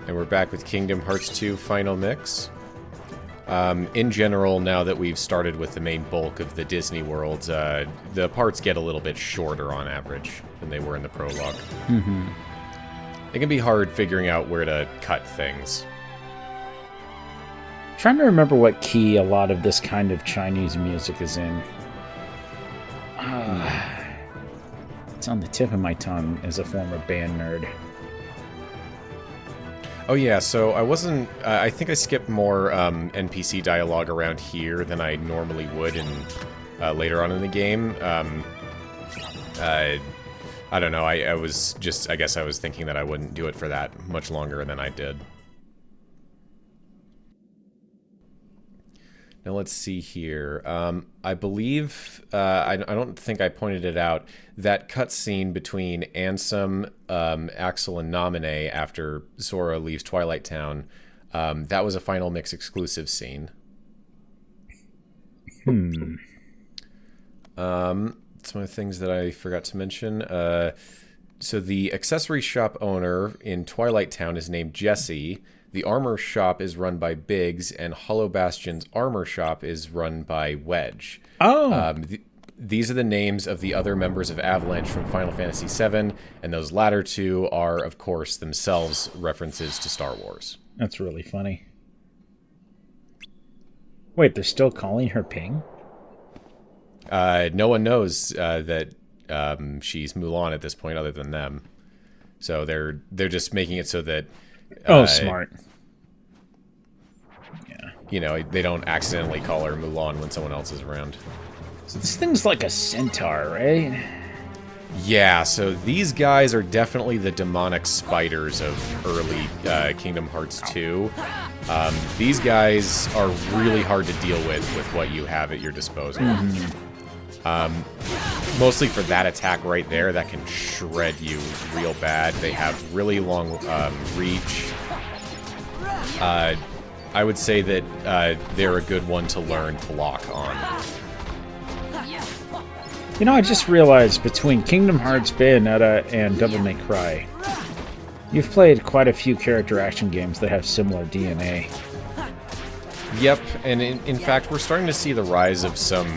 And we're back with Kingdom Hearts 2 Final Mix. In general, now that we've started with the main bulk of the Disney worlds, the parts get a little bit shorter on average than they were in the prologue. Mm-hmm. It can be hard figuring out where to cut things. Trying to remember what key a lot of this kind of Chinese music is in. It's on the tip of my tongue as a former band nerd. Oh yeah, so I wasn't... I think I skipped more NPC dialogue around here than I normally would in later on in the game. I don't know, I was just... I guess I was thinking that I wouldn't do it for that much longer than I did. Now let's see here. I believe, I don't think I pointed it out, that cutscene between Ansem, Axel, and Naminé after Sora leaves Twilight Town, that was a Final Mix exclusive scene. Some of the things that I forgot to mention. So the accessory shop owner in Twilight Town is named Jesse. The armor shop is run by Biggs, and Hollow Bastion's armor shop is run by Wedge. Oh! These are the names of the other members of Avalanche from Final Fantasy VII, and those latter two are, of course, themselves references to Star Wars. That's really funny. Wait, they're still calling her Ping? No one knows that she's Mulan at this point other than them. So they're just making it so that... smart. Yeah. You know, they don't accidentally call her Mulan when someone else is around. So this thing's like a centaur, right? Yeah, so these guys are definitely the demonic spiders of early Kingdom Hearts 2. These guys are really hard to deal with what you have at your disposal. Mostly for that attack right there, that can shred you real bad. They have really long reach. I would say that they're a good one to learn block on. You know, I just realized between Kingdom Hearts, Bayonetta, and Devil May Cry, you've played quite a few character action games that have similar DNA. Yep, and in fact, we're starting to see the rise of some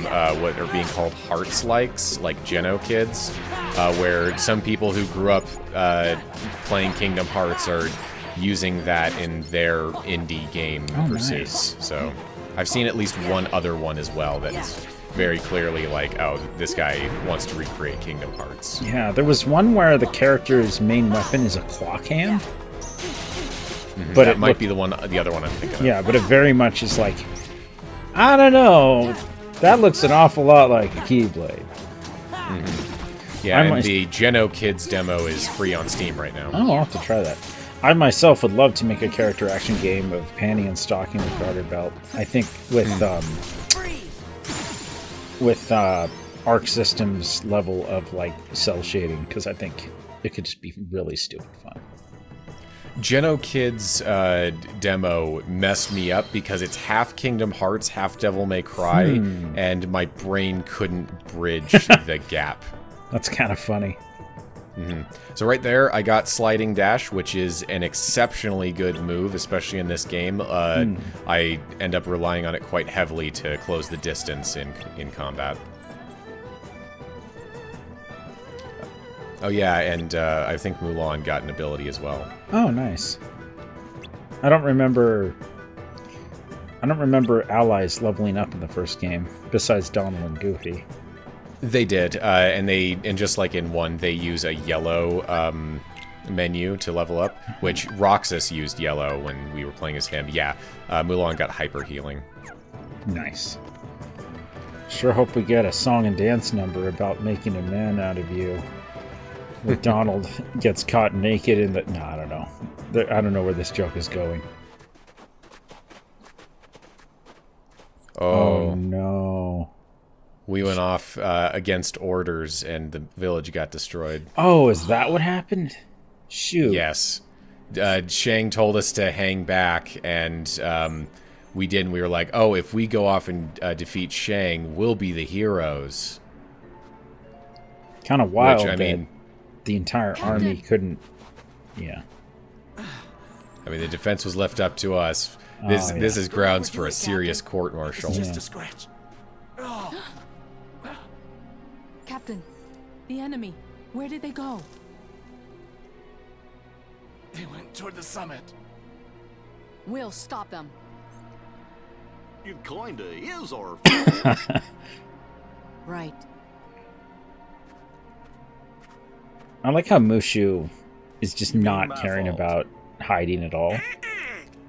what are being called Hearts-likes, like Geno kids, where some people who grew up playing Kingdom Hearts are using that in their indie game pursuits. Nice. So I've seen at least one other one as well that's very clearly like, oh, this guy wants to recreate Kingdom Hearts. Yeah, there was one where the character's main weapon is a clock hand. But it might be the other one I'm thinking of. Yeah, but it very much is like, I don't know, that looks an awful lot like a Keyblade. Yeah, and the Geno Kids demo is free on Steam right now. Oh, I'll have to try that. I myself would love to make a character action game of panty and stocking with garter belt. I think with Arc Systems level of like cell shading, because I think it could just be really stupid fun. Geno Kids demo messed me up because it's half Kingdom Hearts, half Devil May Cry, and my brain couldn't bridge the gap. That's kind of funny. So right there, I got Sliding Dash, which is an exceptionally good move, especially in this game. I end up relying on it quite heavily to close the distance in combat. Oh yeah, and I think Mulan got an ability as well. Oh, nice. I don't remember allies leveling up in the first game, besides Donald and Goofy. They did, and just like in 1, they use a yellow menu to level up, which Roxas used yellow when we were playing as him. Yeah, Mulan got hyper healing. Nice. Sure hope we get a song and dance number about making a man out of you. Where Donald gets caught naked in the... No, I don't know. I don't know where this joke is going. Oh no. We went off against orders, and the village got destroyed. Oh, is that what happened? Shoot. Yes. Shang told us to hang back, and we didn't. We were like, oh, if we go off and defeat Shang, we'll be the heroes. Kind of wild. Which, I mean... the entire army couldn't... Yeah. I mean, the defense was left up to us. This is grounds for a serious court-martial. It's just a scratch. Captain, the enemy. Where did they go? They went toward the summit. We'll stop them. It kinda is our Right. I like how Mushu is just not caring about hiding at all.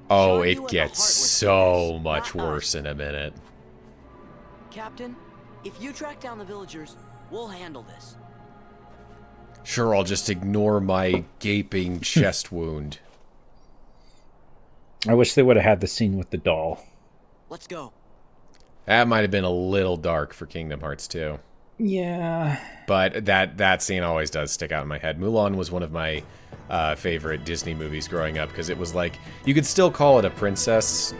Oh, it gets so much worse in a minute. Captain, if you track down the villagers, we'll handle this. Sure, I'll just ignore my gaping chest wound. I wish they would have had the scene with the doll. Let's go. That might have been a little dark for Kingdom Hearts 2. Yeah. But that scene always does stick out in my head. Mulan was one of my favorite Disney movies growing up because it was like, you could still call it a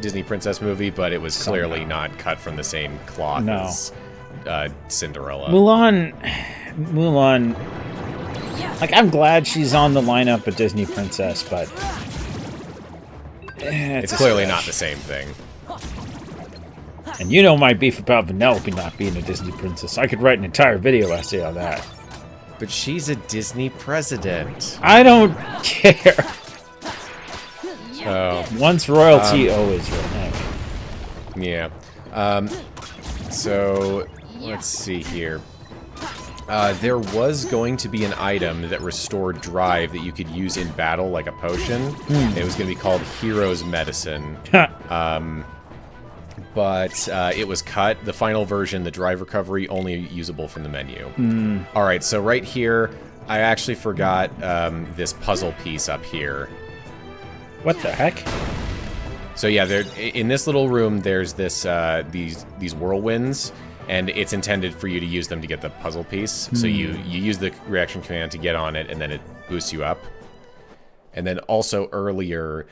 Disney princess movie, but it was clearly not cut from the same cloth as Cinderella. Mulan, like, I'm glad she's on the lineup of Disney princess, but it's clearly not the same thing. And you know my beef about Vanellope not being a Disney princess. I could write an entire video essay on that. But she's a Disney president. I don't care. Oh. Once royalty, always royalty. Yeah. So, let's see here. There was going to be an item that restored drive that you could use in battle, like a potion. It was going to be called Hero's Medicine. But it was cut. The final version, the drive recovery, only usable from the menu. Alright, so right here, I actually forgot this puzzle piece up here. What the heck? So yeah, in this little room, there's this these whirlwinds, and it's intended for you to use them to get the puzzle piece. So you use the reaction command to get on it, and then it boosts you up. And then also earlier,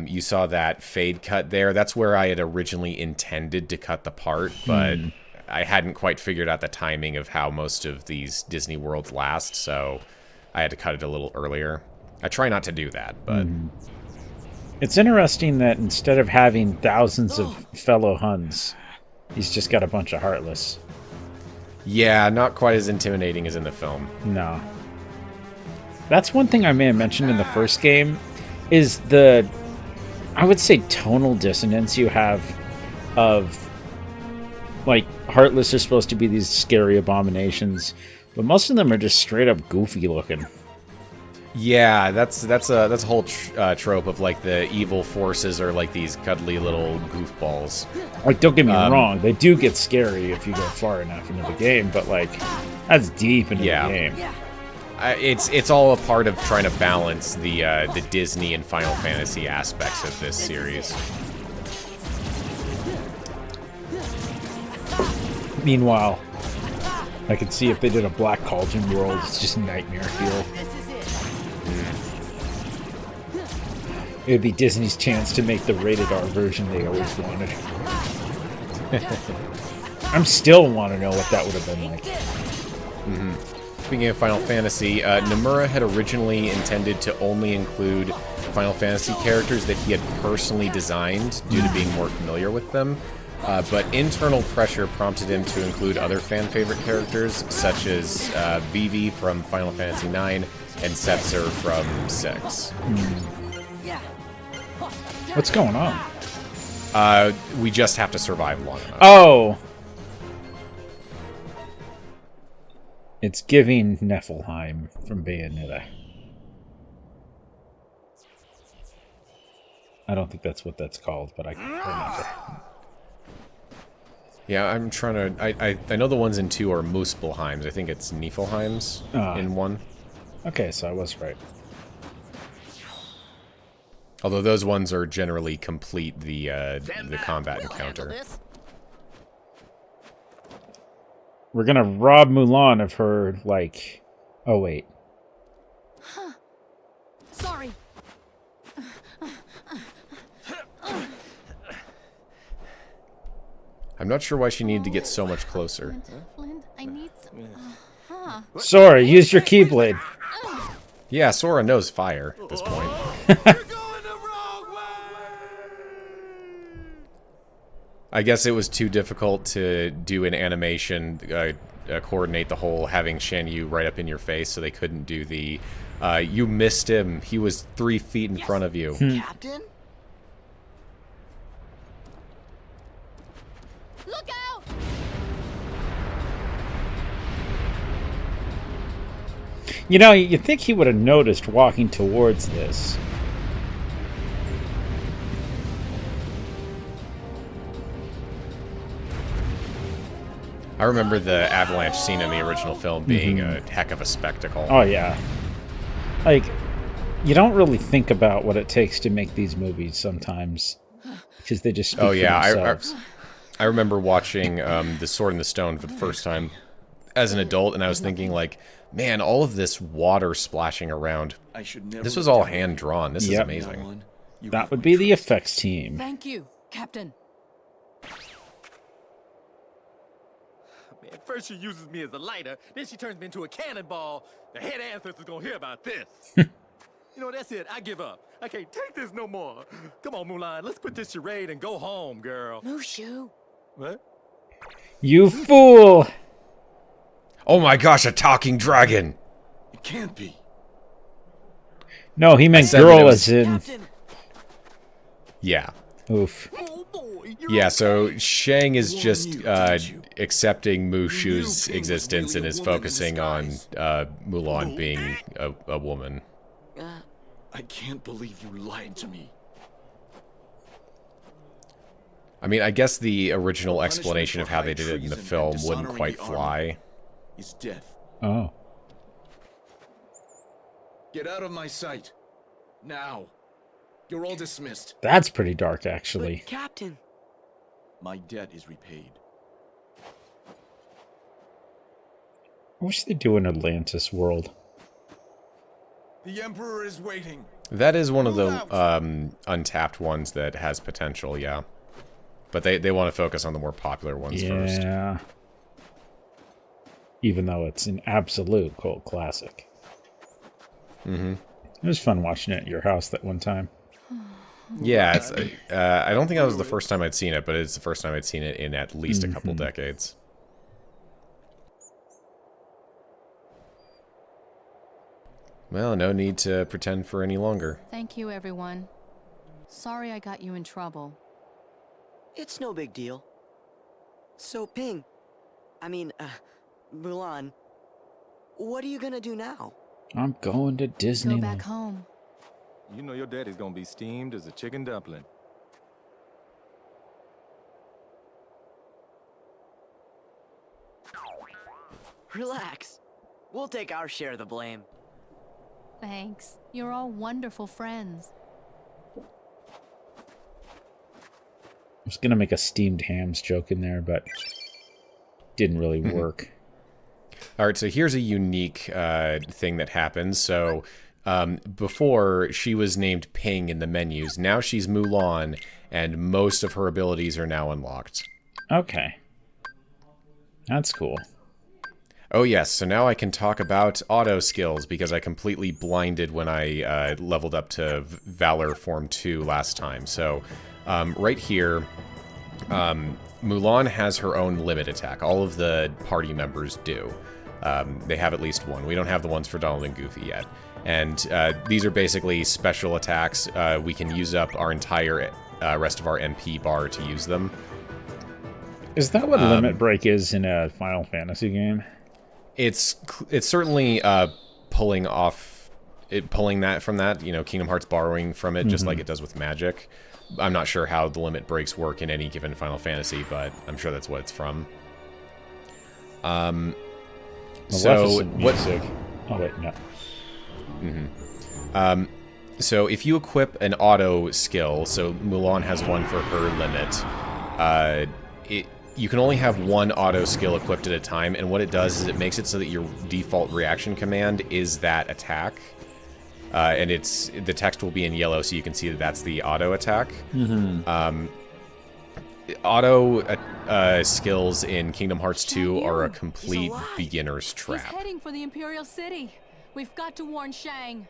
you saw that fade cut there. That's where I had originally intended to cut the part, but I hadn't quite figured out the timing of how most of these Disney worlds last, so I had to cut it a little earlier. I try not to do that, but... It's interesting that instead of having thousands of fellow Huns, he's just got a bunch of Heartless. Yeah, not quite as intimidating as in the film. No. That's one thing I may have mentioned in the first game, is the, I would say, tonal dissonance you have of, like, Heartless are supposed to be these scary abominations, but most of them are just straight up goofy looking. Yeah, that's a whole trope of, like, the evil forces are like these cuddly little goofballs. Like, don't get me wrong, they do get scary if you go far enough into the game, but, like, that's deep into the game. It's all a part of trying to balance the Disney and Final Fantasy aspects of this series. Meanwhile, I could see if they did a Black Cauldron world, it's just nightmare fuel. It would be Disney's chance to make the rated R version they always wanted. I'm still want to know what that would have been like. Speaking of Final Fantasy, Nomura had originally intended to only include Final Fantasy characters that he had personally designed due to being more familiar with them, but internal pressure prompted him to include other fan-favorite characters, such as Vivi from Final Fantasy IX and Setzer from 6. What's going on? We just have to survive long enough. Oh! It's giving Niflheim from Bayonetta. I don't think that's what that's called, but I can't remember. Yeah, I'm trying to... I know the ones in 2 are Muspelheims. I think it's Niflheims in 1. Okay, so I was right. Although those ones are generally complete the combat encounter. We're gonna rob Mulan of her, like... Oh, wait. Sorry. I'm not sure why she needed to get so much closer. Flint, I need some... Sora, use your Keyblade. Yeah, Sora knows fire at this point. You're going to I guess it was too difficult to do an animation, coordinate the whole having Shan-Yu right up in your face, so they couldn't do the, you missed him, he was 3 feet in front of you. Captain? Look out! You know, you'd think he would have noticed walking towards this. I remember the Avalanche scene in the original film being a heck of a spectacle. Oh, yeah. Like, you don't really think about what it takes to make these movies sometimes. Because they just speak for themselves. I remember watching The Sword in the Stone for the first time as an adult, and I was thinking, like, man, all of this water splashing around. This was all hand-drawn. This is amazing. That would be the effects team. Thank you, Captain. Man, first she uses me as a lighter, then she turns me into a cannonball. The head ancestor's gonna hear about this. You know, that's it. I give up. I can't take this no more. Come on, Mulan. Let's quit this charade and go home, girl. Mushu. What? You fool! Oh my gosh, a talking dragon! It can't be. No, he meant said that girl it was- as in... Captain! Yeah. Oof. Oh boy, you're Yeah, so Shang is Warn just you, didn't you? accepting Mushu's You knew Ping was existence really and a is woman in focusing on disguise. Mulan being a woman. I can't believe you lied to me. I mean, I guess the original Punishment explanation for of how high they did it in the treason and film wouldn't dishonoring quite the army. fly. Is death. Oh. Get out of my sight. Now. You're all dismissed. That's pretty dark, actually. But, Captain, My debt is repaid. I wish they'd do an Atlantis world. The Emperor is waiting. That is one of the Move out. untapped ones that has potential, yeah. But they want to focus on the more popular ones first. Yeah. Even though it's an absolute cult classic. Mm-hmm. It was fun watching it at your house that one time. Yeah, it's, I don't think that was the first time I'd seen it, but it's the first time I'd seen it in at least a couple decades. Well, no need to pretend for any longer. Thank you, everyone. Sorry I got you in trouble. it's no big deal. So, Mulan, what are you gonna do now? I'm going to Go Disneyland. back home. You know your daddy's gonna be steamed as a chicken dumpling. Relax. We'll take our share of the blame. Thanks. You're all wonderful friends. I was going to make a steamed hams joke in there, but didn't really work. All right, so here's a unique thing that happens. So before, she was named Ping in the menus. Now she's Mulan, and most of her abilities are now unlocked. Okay. That's cool. Oh yes, so now I can talk about auto skills, because I completely blinded when I leveled up to Valor Form 2 last time. So right here, Mulan has her own limit attack. All of the party members do. They have at least one. We don't have the ones for Donald and Goofy yet. And these are basically special attacks. We can use up our entire rest of our MP bar to use them. Is that what limit break is in a Final Fantasy game? It's certainly pulling that from that. You know, Kingdom Hearts borrowing from it, just like it does with Magic. I'm not sure how the limit breaks work in any given Final Fantasy, but I'm sure that's what it's from. So what? Oh wait, no. So if you equip an auto skill, so Mulan has one for her limit, you can only have one auto skill equipped at a time, and what it does is it makes it so that your default reaction command is that attack. And the text will be in yellow, so you can see that that's the auto attack. Auto skills in Kingdom Hearts 2 are a complete beginner's He's trap. heading for the Imperial City. We've got to warn Shang.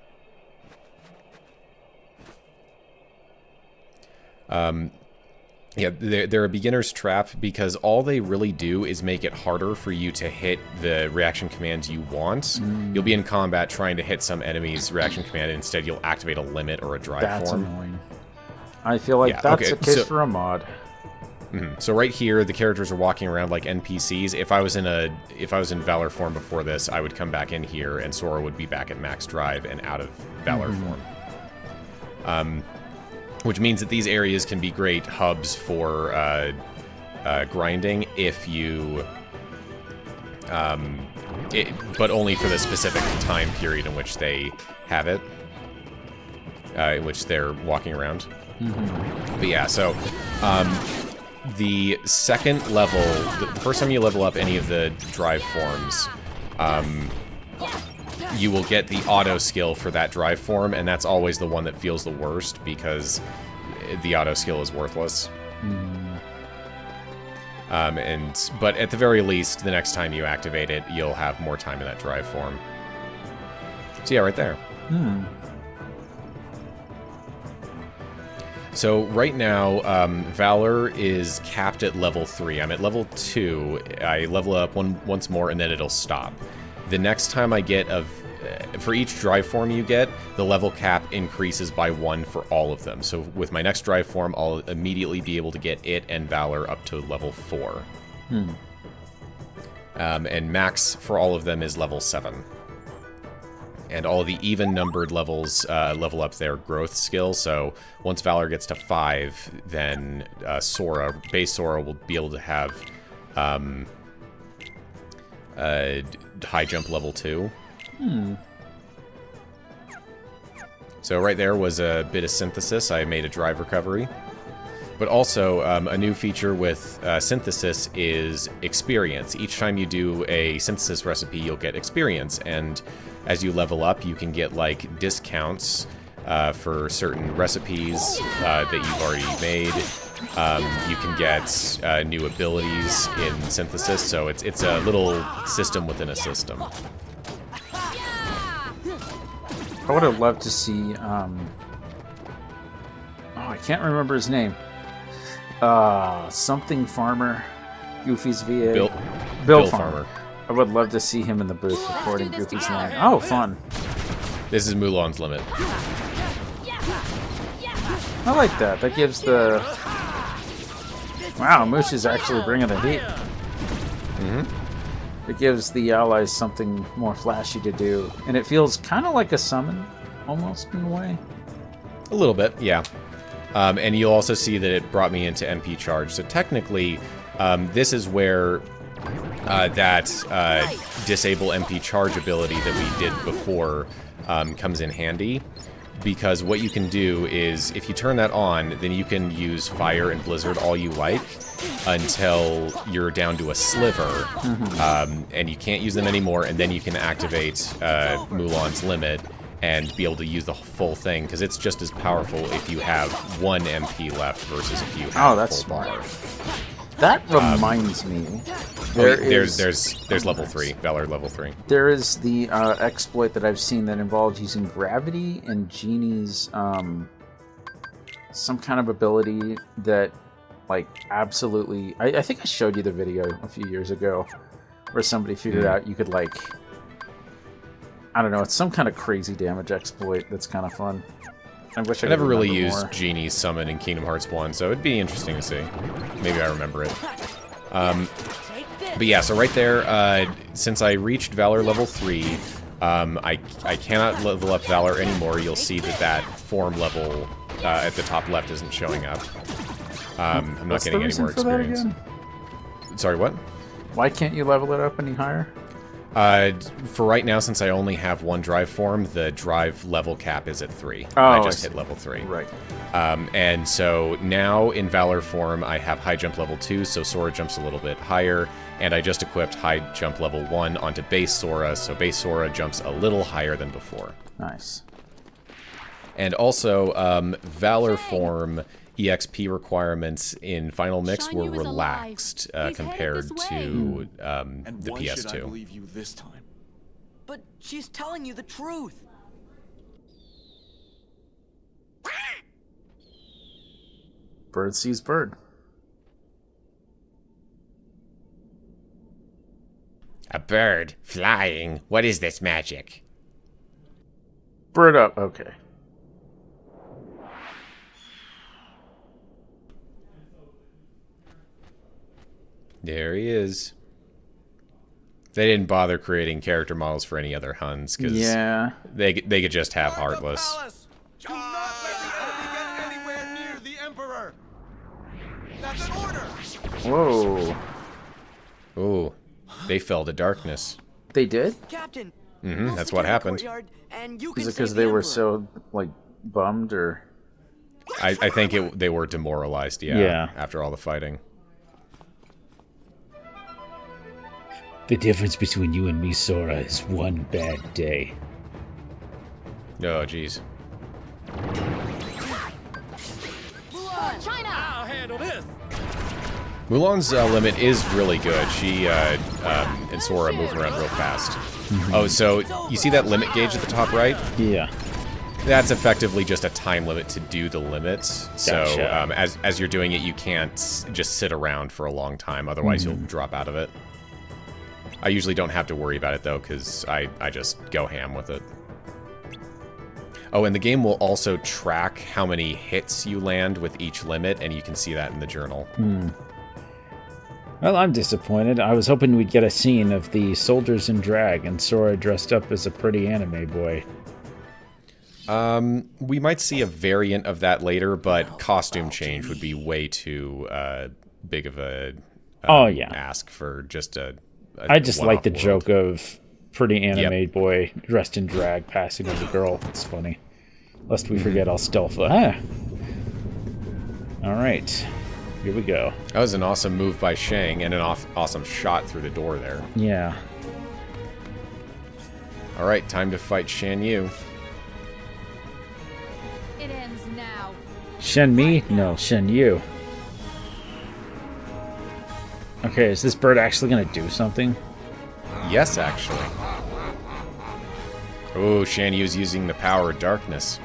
Yeah, they're a beginner's trap because all they really do is make it harder for you to hit the reaction commands you want. You'll be in combat trying to hit some enemy's reaction command, and instead you'll activate a limit or a drive form. That's annoying. I feel like that's the case for a mod. So right here, the characters are walking around like NPCs. If I was in Valor form before this, I would come back in here, and Sora would be back at max drive and out of Valor form. Which means that these areas can be great hubs for grinding if you, but only for the specific time period in which they have it, in which they're walking around. But yeah, so the second level, the first time you level up any of the drive forms, you will get the auto skill for that drive form, and that's always the one that feels the worst because the auto skill is worthless. But at the very least, the next time you activate it, you'll have more time in that drive form. So yeah, right there. So right now, Valor is capped at level 3. I'm at level 2. I level up once more, and then it'll stop. The next time I get for each drive form you get, the level cap increases by 1 for all of them. So with my next drive form, I'll immediately be able to get it and Valor up to level 4. And max for all of them is level 7. And all of the even-numbered levels level up their growth skill. So once Valor gets to 5, then base Sora will be able to have high jump level 2. So right there was a bit of synthesis. I made a drive recovery. But also, a new feature with synthesis is experience. Each time you do a synthesis recipe, you'll get experience. And as you level up, you can get, like, discounts for certain recipes that you've already made. You can get new abilities in synthesis, so it's a little system within a system. I would have loved to see, I can't remember his name. Something Farmer, Goofy's VA. Bill Farmer. I would love to see him in the booth recording Goofy's line. Oh, fun. This is Mulan's limit. I like that. That gives the... Wow, Moosh is actually bringing the heat. It gives the allies something more flashy to do. And it feels kind of like a summon, almost, in a way. A little bit, yeah. And you'll also see that it brought me into MP charge. So technically, this is where that disable MP charge ability that we did before comes in handy. Because what you can do is, if you turn that on, then you can use Fire and Blizzard all you like until you're down to a sliver, and you can't use them anymore, and then you can activate Mulan's limit and be able to use the full thing, because it's just as powerful if you have 1 MP left versus if you have that's full bar. smart. That reminds me. There's level 3, Valor level 3. There is the exploit that I've seen that involves using gravity and Genie's some kind of ability that, like, absolutely... I think I showed you the video a few years ago where somebody figured out you could, like... I don't know, it's some kind of crazy damage exploit that's kind of fun. I wish I never really more. used Genie's summon in Kingdom Hearts 1, so it'd be interesting to see. Maybe I remember it. But yeah, so right there, since I reached Valor level 3, I cannot level up Valor anymore. You'll see that form level at the top left isn't showing up. I'm not getting any more experience. Sorry, what? Why can't you level it up any higher? For right now, since I only have 1 drive form, the drive level cap is at 3. Oh, I just hit level 3. Right. And so now in Valor form, I have high jump level 2, so Sora jumps a little bit higher, and I just equipped high jump level 1 onto base Sora, so base Sora jumps a little higher than before. Nice. And also, Valor form EXP requirements in Final Mix were Shan-Yu is relaxed alive. He's compared headed this to And the why should I PS2. believe you this time? But she's telling you the truth. Bird sees bird. A bird flying. What is this magic? Bird up. Okay. There he is. They didn't bother creating character models for any other Huns because they could just have Heartless. Do not let the enemy get anywhere near the Emperor. That's an order. Whoa. Oh, they fell to darkness. They did? Captain. Mm-hmm, we'll that's secure what the happened. courtyard, and you Is can it save because the they were Emperor. so, like, bummed, or? I think they were demoralized, Yeah. after all the fighting. The difference between you and me, Sora, is one bad day. Oh, jeez. I'll handle this. Mulan's limit is really good. She and Sora move around real fast. Mm-hmm. Oh, so you see that limit gauge at the top right? Yeah. That's effectively just a time limit to do the limits. So Gotcha. as you're doing it, you can't just sit around for a long time. Otherwise, you'll drop out of it. I usually don't have to worry about it, though, because I just go ham with it. Oh, and the game will also track how many hits you land with each limit, and you can see that in the journal. Well, I'm disappointed. I was hoping we'd get a scene of the soldiers in drag and Sora dressed up as a pretty anime boy. We might see a variant of that later, but costume change would be way too big of a ask for just a I just like the world. joke of pretty anime boy dressed in drag passing as a girl. It's funny. Lest we forget I'll stealth. Alright. Here we go. That was an awesome move by Shang and an awesome shot through the door there. Yeah. Alright, time to fight Shan-Yu. It ends now. Shen-Mi? No, Shen-Yu. Okay, is this bird actually going to do something? Yes, actually. Oh, Shan-Yu's using the power of darkness.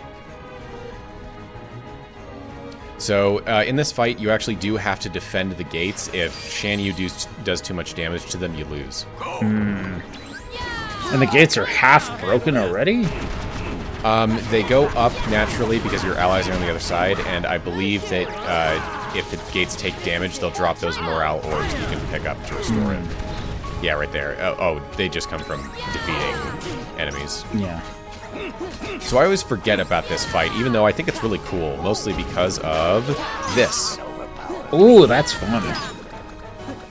So, in this fight, you actually do have to defend the gates. If Shan-Yu does too much damage to them, you lose. And the gates are half broken already? They go up naturally because your allies are on the other side, and I believe that if the gates take damage, they'll drop those morale orbs that you can pick up to restore it. Yeah, right there. Oh, they just come from defeating enemies. Yeah. So I always forget about this fight, even though I think it's really cool, mostly because of this. Ooh, that's fun.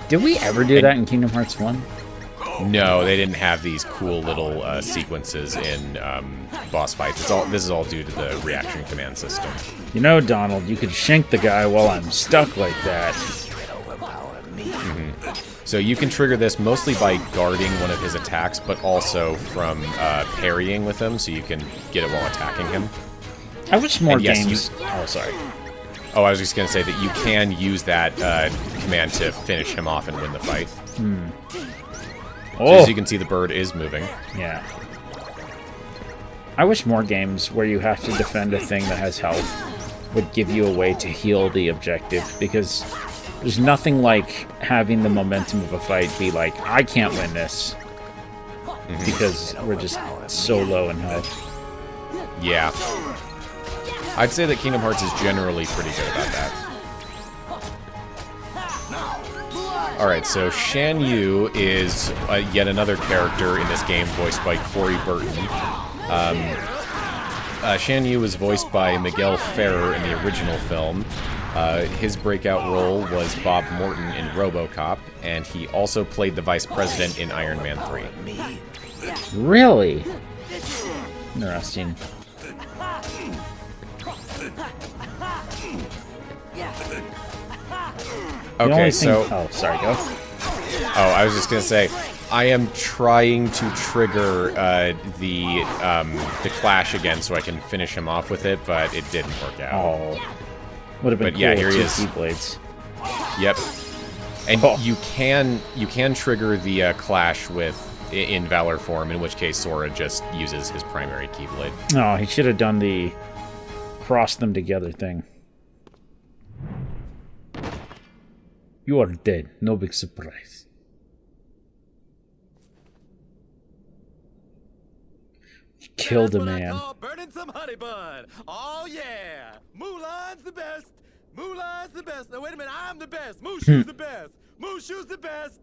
Did we ever do that in Kingdom Hearts 1? No, they didn't have these cool little sequences in boss fights. This is all due to the reaction command system. You know, Donald, you could shank the guy while I'm stuck like that. So you can trigger this mostly by guarding one of his attacks, but also from parrying with him, so you can get it while attacking him. I wish more And yes, games... Oh, sorry. Oh, I was just going to say that you can use that command to finish him off and win the fight. So Oh, as you can see, the bird is moving. yeah. I wish more games where you have to defend a thing that has health would give you a way to heal the objective, because there's nothing like having the momentum of a fight be like, I can't win this, because we're just so low in health. Yeah. I'd say that Kingdom Hearts is generally pretty good about that. Alright, so Shan-Yu is yet another character in this game voiced by Corey Burton. Shan-Yu was voiced by Miguel Ferrer in the original film. His breakout role was Bob Morton in RoboCop, and he also played the Vice President in Iron Man 3. Really? Interesting. Okay, so... Oh, sorry, go. Oh, I was just gonna say, I am trying to trigger the clash again so I can finish him off with it, but it didn't work out. Oh. Would have been But yeah, cool here he with is. 2 Keyblades. Yep. And Oh. you can trigger the clash in Valor form, in which case Sora just uses his primary Keyblade. No, he should have done the cross them together thing. You are dead. No big surprise. Killed a That's what I man. call burning some honey bun. Oh yeah, Mulan's the best. Mulan's the best. No, wait a minute, I'm the best. Mushu's the best. Mushu's the best.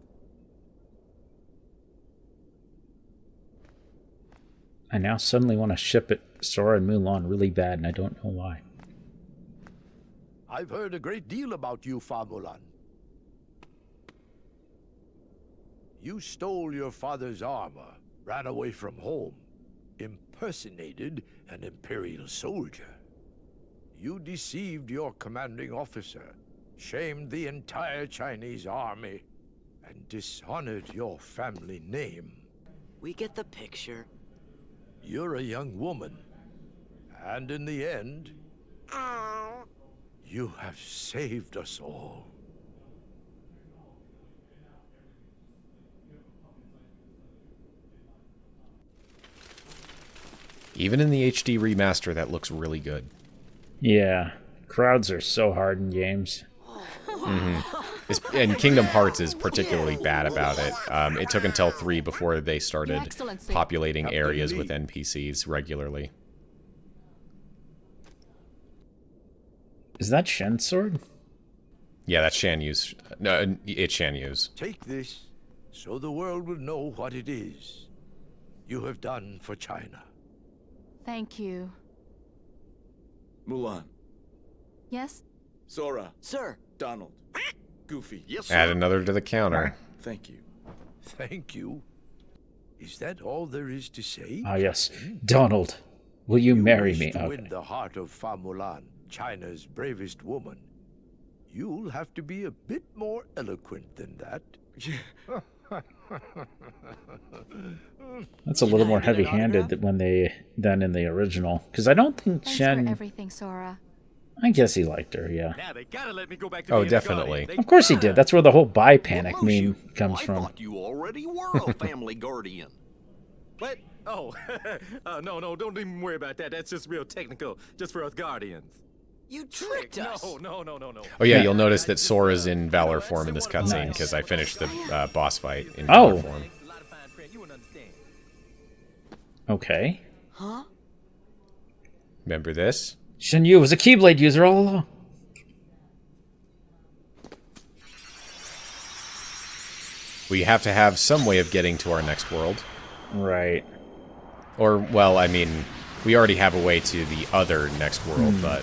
I now suddenly want to ship it Sora and Mulan really bad, and I don't know why. I've heard a great deal about you, Mulan. You stole your father's armor, ran away from home, impersonated an Imperial soldier. You deceived your commanding officer, shamed the entire Chinese army, and dishonored your family name. We get the picture. You're a young woman, and in the end, you have saved us all. Even in the HD remaster, that looks really good. Yeah, crowds are so hard in games. And Kingdom Hearts is particularly bad about it. It took until 3 before they started Excellency. populating areas Lee. with NPCs regularly. Is that Shen's sword? Yeah, that's Shan-Yu's. No, it's Shan-Yu's. Take this, so the world will know what it is you have done for China. Thank you. Mulan, Yes? Sora, Sir, Donald, Goofy. Yes, sir. Add another to the counter. Thank you. Thank you. Is that all there is to say? Ah, yes. Donald, will you marry wish me? to Okay. win the heart of Mulan, China's bravest woman. You'll have to be a bit more eloquent than that. That's a little more heavy-handed than in the original. Because I don't think Thanks Shen... for everything, Sora. I guess he liked her, yeah. Now they gotta let me go back to Oh, being a definitely. guardian. Of course he did. That's where the whole buy Well, panic Mushu, meme comes I from. thought you already were a family guardian. What? Oh, no, don't even worry about that. That's just real technical, just for us guardians. you tricked us. No. Oh yeah, Yeah. you'll notice that Sora's in Valor form in this cutscene Nice. because I finished the boss fight in Oh. Valor form. A lot of fine print, you wouldn't understand. Okay. Huh? Remember this? Shan-Yu was a Keyblade user all along. We have to have some way of getting to our next world. Right. Or, well, I mean, we already have a way to the other next world, but...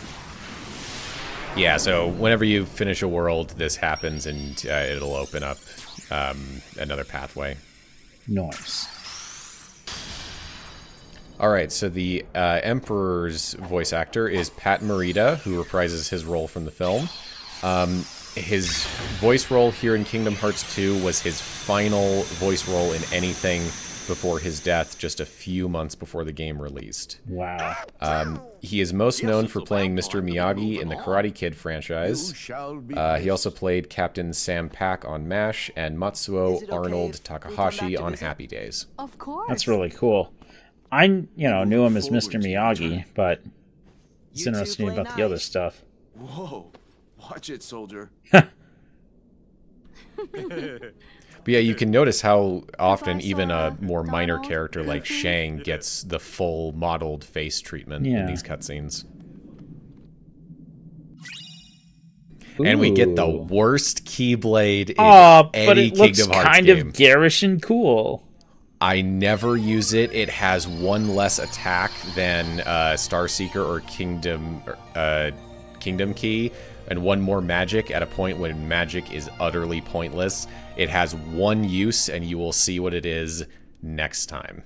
Yeah, so whenever you finish a world, this happens, and it'll open up another pathway. Nice. Alright, so the Emperor's voice actor is Pat Morita, who reprises his role from the film. His voice role here in Kingdom Hearts 2 was his final voice role in anything before his death just a few months before the game released. Wow. He is most known for it's playing about Mr. time to be Miyagi in the moving Karate Kid franchise. You shall be He also played Captain Sam Pak on MASH and Is Matsuo it okay Arnold if we come back Takahashi to on visit? Happy Days. Of course. That's really cool. I, knew him as Mr. Miyagi, but it's You two interesting play about the other nice. stuff. Whoa. Watch it, soldier. But yeah, you can notice how often Goodbye, even a Sora, more minor Donald, character like Goofy. Shang gets the full modeled face treatment in Yeah. these cutscenes. And we get the Ooh. worst Keyblade in Oh, but any it looks Kingdom Hearts kind game. of garish and cool. I never use it. It has one less attack than Star Seeker or Kingdom Key, and one more magic at a point when magic is utterly pointless. It has one use, and you will see what it is next time.